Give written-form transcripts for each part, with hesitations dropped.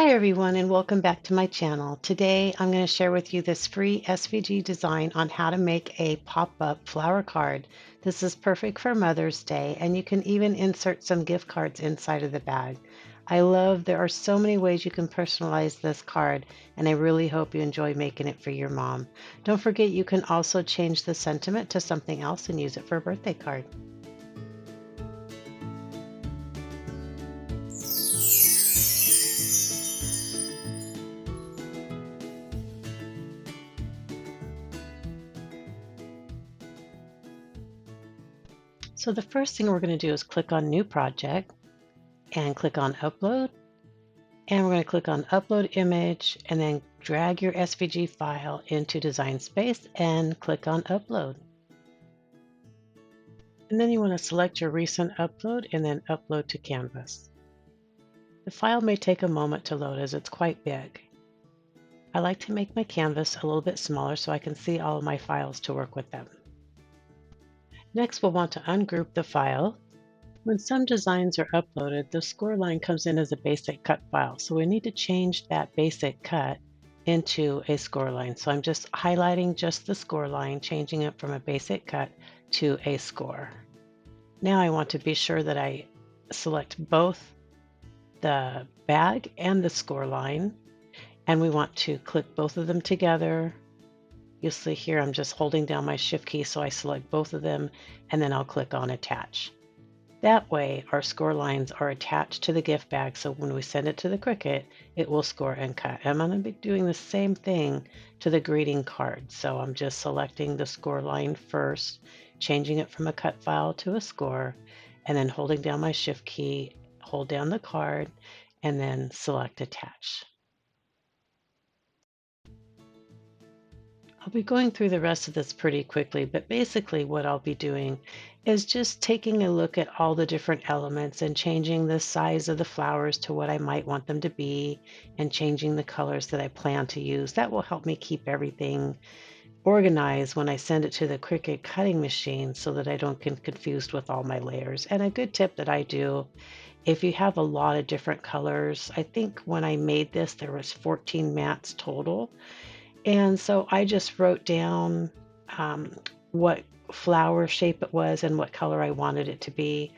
Hi everyone and welcome back to my channel. Today I'm going to share with you this free SVG design on how to make a pop-up flower card. This is perfect for Mother's Day and you can even insert some gift cards inside of the bag. I love there are so many ways you can personalize this card and I really hope you enjoy making it for your mom. Don't forget you can also change the sentiment to something else and use it for a birthday card. So the first thing we're going to do is click on New Project and click on Upload. And we're going to click on Upload Image and then drag your SVG file into Design Space and click on Upload. And then you want to select your recent upload and then upload to Canvas. The file may take a moment to load as it's quite big. I like to make my canvas a little bit smaller so I can see all of my files to work with them. Next, we'll want to ungroup the file. When some designs are uploaded, the score line comes in as a basic cut file. So we need to change that basic cut into a score line. So I'm just highlighting just the score line, changing it from a basic cut to a score. Now I want to be sure that I select both the bag and the score line. And we want to click both of them together. You'll see here I'm just holding down my shift key so I select both of them and then I'll click on attach. That way our score lines are attached to the gift bag so when we send it to the Cricut it will score and cut. I'm going to be doing the same thing to the greeting card. So I'm just selecting the score line first, changing it from a cut file to a score, and then holding down my shift key, hold down the card, and then select attach. I'll be going through the rest of this pretty quickly, but basically what I'll be doing is just taking a look at all the different elements and changing the size of the flowers to what I might want them to be and changing the colors that I plan to use. That will help me keep everything organized when I send it to the Cricut cutting machine so that I don't get confused with all my layers. And a good tip that I do, if you have a lot of different colors, I think when I made this there was 14 mats total. And so I just wrote down what flower shape it was and what color I wanted it to be.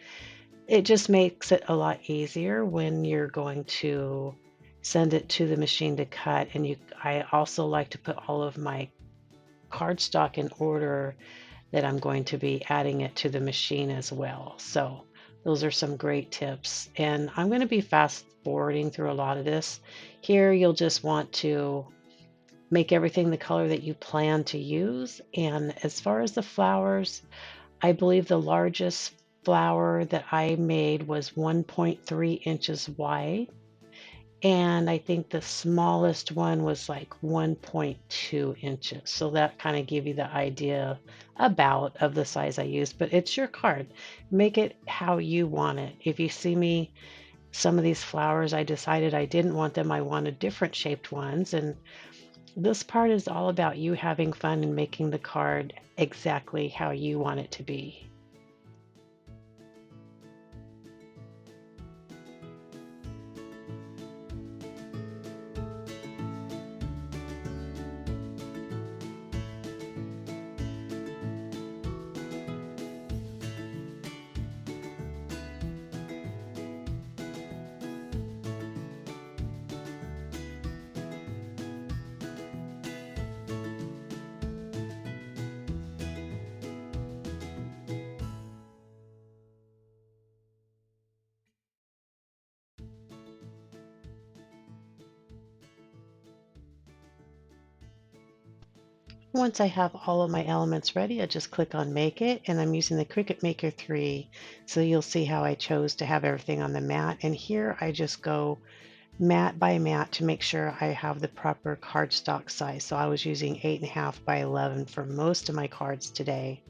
It just makes it a lot easier when you're going to send it to the machine to cut. And I also like to put all of my cardstock in order that I'm going to be adding it to the machine as well. So those are some great tips. And I'm going to be fast forwarding through a lot of this. Here you'll just want to make everything the color that you plan to use. And as far as the flowers, I believe the largest flower that I made was 1.3 inches wide. And I think the smallest one was like 1.2 inches. So that kind of give you the idea about of the size I used, but it's your card. Make it how you want it. If you see me, some of these flowers, I decided I didn't want them. I wanted different shaped ones. And this part is all about you having fun and making the card exactly how you want it to be. Once I have all of my elements ready, I just click on Make It, and I'm using the Cricut Maker 3, so you'll see how I chose to have everything on the mat. And here I just go mat by mat to make sure I have the proper cardstock size. So I was using 8.5 by 11 for most of my cards today.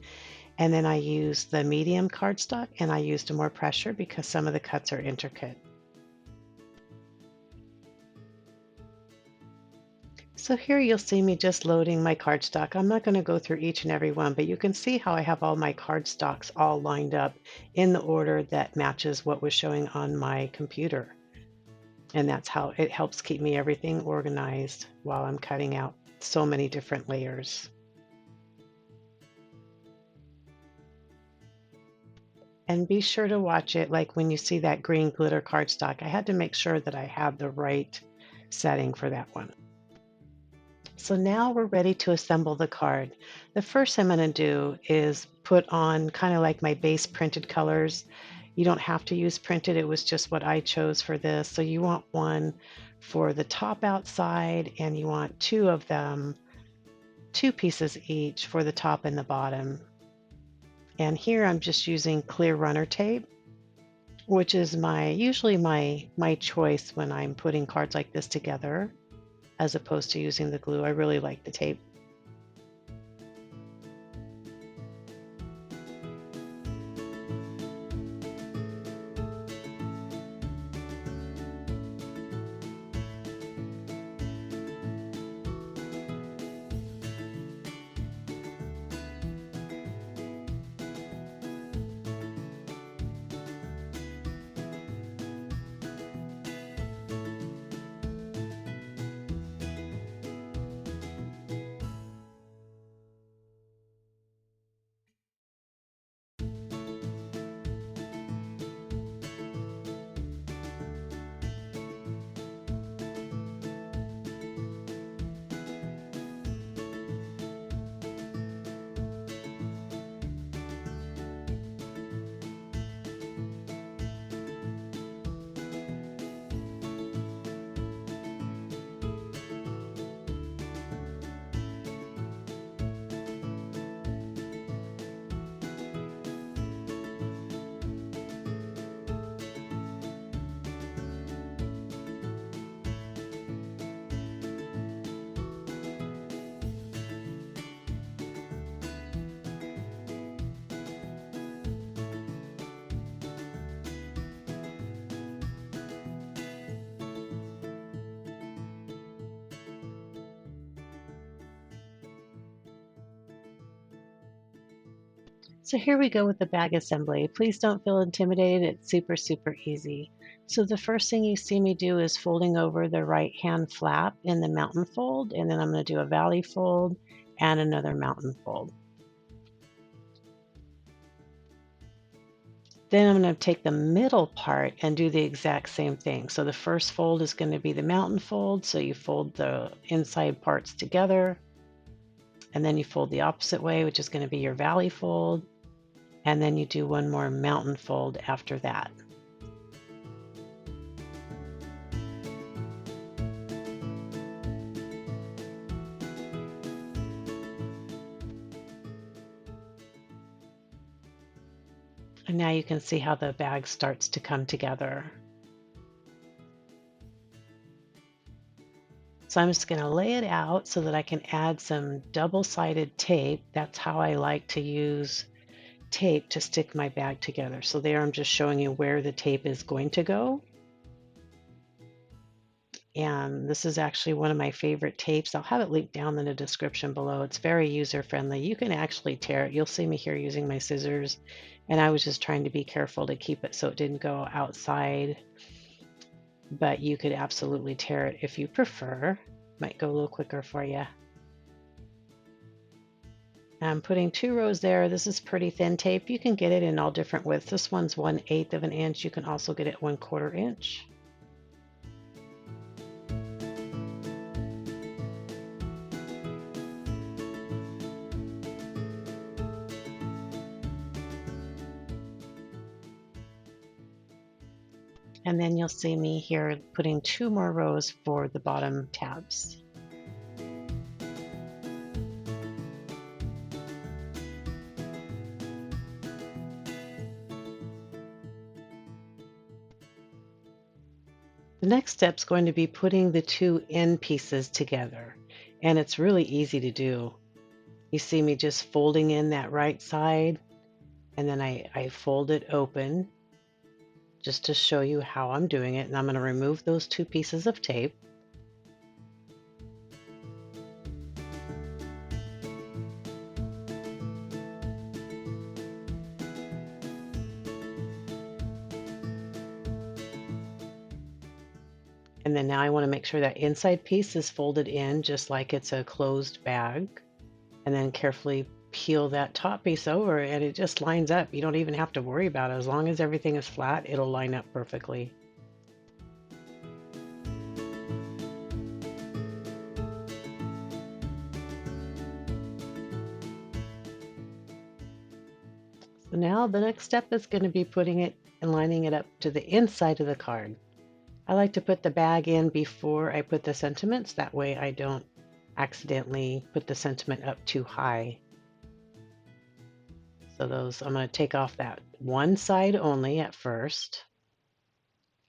And then I used the medium cardstock, and I used more pressure because some of the cuts are intricate. So here you'll see me just loading my cardstock. I'm not going to go through each and every one, but you can see how I have all my cardstocks all lined up in the order that matches what was showing on my computer. And that's how it helps keep me everything organized while I'm cutting out so many different layers. And be sure to watch it, like when you see that green glitter cardstock, I had to make sure that I had the right setting for that one. So now we're ready to assemble the card. The first thing I'm going to do is put on kind of like my base printed colors. You don't have to use printed, it was just what I chose for this. So you want one for the top outside, and you want two of them, two pieces each for the top and the bottom. And here I'm just using clear runner tape, which is usually my choice when I'm putting cards like this together, as opposed to using the glue. I really like the tape. So here we go with the bag assembly. Please don't feel intimidated. It's super, super easy. So the first thing you see me do is folding over the right hand flap in the mountain fold, and then I'm going to do a valley fold and another mountain fold. Then I'm going to take the middle part and do the exact same thing. So the first fold is going to be the mountain fold. So you fold the inside parts together, and then you fold the opposite way, which is going to be your valley fold. And then you do one more mountain fold after that. And now you can see how the bag starts to come together. So I'm just going to lay it out so that I can add some double-sided tape. That's how I like to use tape to stick my bag together. So there I'm just showing you where the tape is going to go. And this is actually one of my favorite tapes. I'll have it linked down in the description below. It's very user-friendly. You can actually tear it. You'll see me here using my scissors. And I was just trying to be careful to keep it so it didn't go outside. But you could absolutely tear it if you prefer. Might go a little quicker for you. I'm putting 2 rows there. This is pretty thin tape. You can get it in all different widths. This one's 1/8 of an inch. You can also get it 1/4 inch. And then you'll see me here putting 2 more rows for the bottom tabs. The next step is going to be putting the 2 end pieces together, and it's really easy to do. You see me just folding in that right side, and then I fold it open just to show you how I'm doing it. And I'm going to remove those 2 pieces of tape. And then now I want to make sure that inside piece is folded in just like it's a closed bag. And then carefully peel that top piece over and it just lines up. You don't even have to worry about it. As long as everything is flat, it'll line up perfectly. So now the next step is going to be putting it and lining it up to the inside of the card. I like to put the bag in before I put the sentiments. That way I don't accidentally put the sentiment up too high. So I'm going to take off that one side only at first.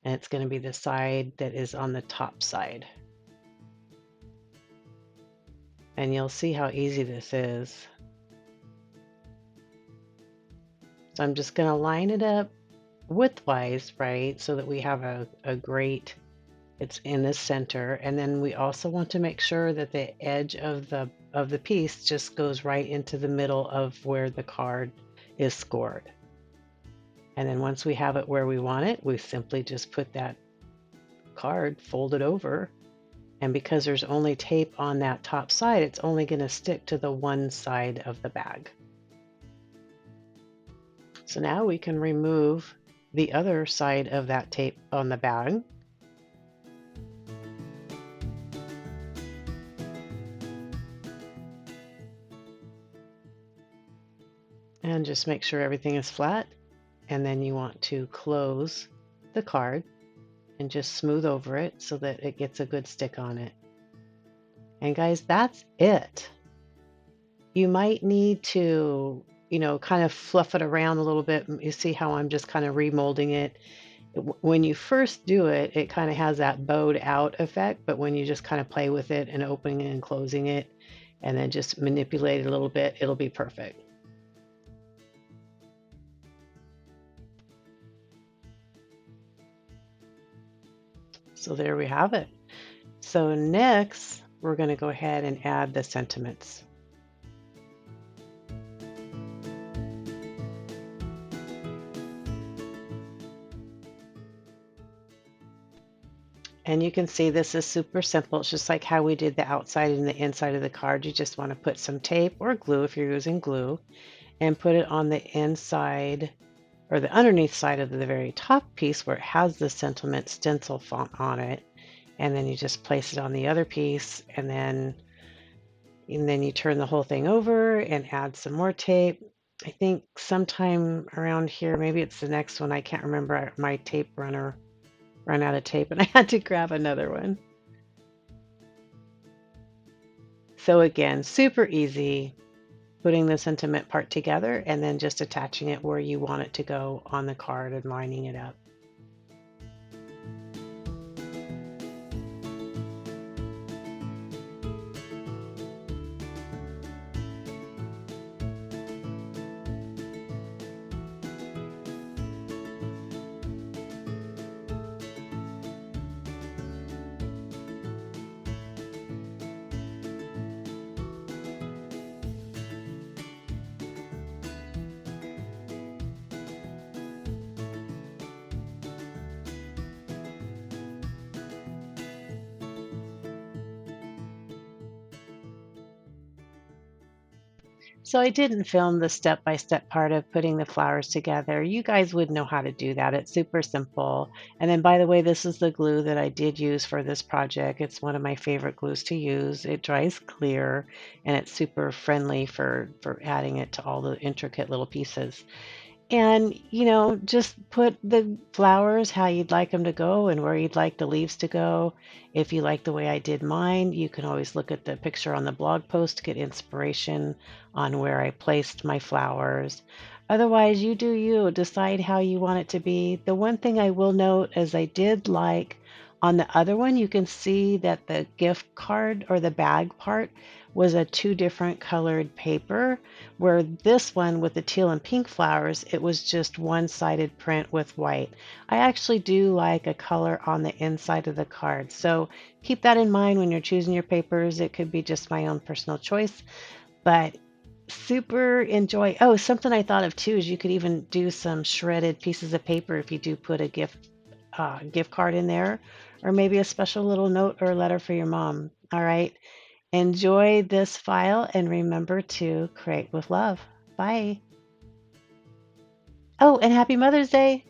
And it's going to be the side that is on the top side. And you'll see how easy this is. So I'm just going to line it up widthwise, right? So that we have a great, it's in the center. And then we also want to make sure that the edge of the piece just goes right into the middle of where the card is scored. And then once we have it where we want it, we simply just put that card folded over. And because there's only tape on that top side, it's only going to stick to the one side of the bag. So now we can remove the other side of that tape on the bag. And just make sure everything is flat. And then you want to close the card and just smooth over it so that it gets a good stick on it. And guys, that's it. You might need to, kind of fluff it around a little bit. You see how I'm just kind of remolding it. When you first do it, it kind of has that bowed out effect, but when you just kind of play with it and opening and closing it and then just manipulate it a little bit, it'll be perfect. So there we have it. So next, we're going to go ahead and add the sentiments. And you can see this is super simple. It's just like how we did the outside and the inside of the card. You just want to put some tape or glue if you're using glue and put it on the inside or the underneath side of the very top piece where it has the sentiment stencil font on it. And then you just place it on the other piece and then you turn the whole thing over and add some more tape. I think sometime around here, maybe it's the next one. I can't remember. My tape runner ran out of tape and I had to grab another one. So again, super easy putting the sentiment part together and then just attaching it where you want it to go on the card and lining it up. So I didn't film the step-by-step part of putting the flowers together. You guys would know how to do that. It's super simple. And then, by the way, this is the glue that I did use for this project. It's one of my favorite glues to use. It dries clear and it's super friendly for adding it to all the intricate little pieces. And, just put the flowers how you'd like them to go and where you'd like the leaves to go. If you like the way I did mine, you can always look at the picture on the blog post to get inspiration on where I placed my flowers. Otherwise, you do you. Decide how you want it to be. The one thing I will note is I did like on the other one, you can see that the gift card or the bag part was a two different colored paper, where this one with the teal and pink flowers, it was just one-sided print with white. I actually do like a color on the inside of the card. So keep that in mind when you're choosing your papers. It could be just my own personal choice, but super enjoy. Oh, something I thought of too is you could even do some shredded pieces of paper if you do put a gift card in there, or maybe a special little note or letter for your mom. All right. Enjoy this file and remember to create with love. Bye. Oh, and happy Mother's Day.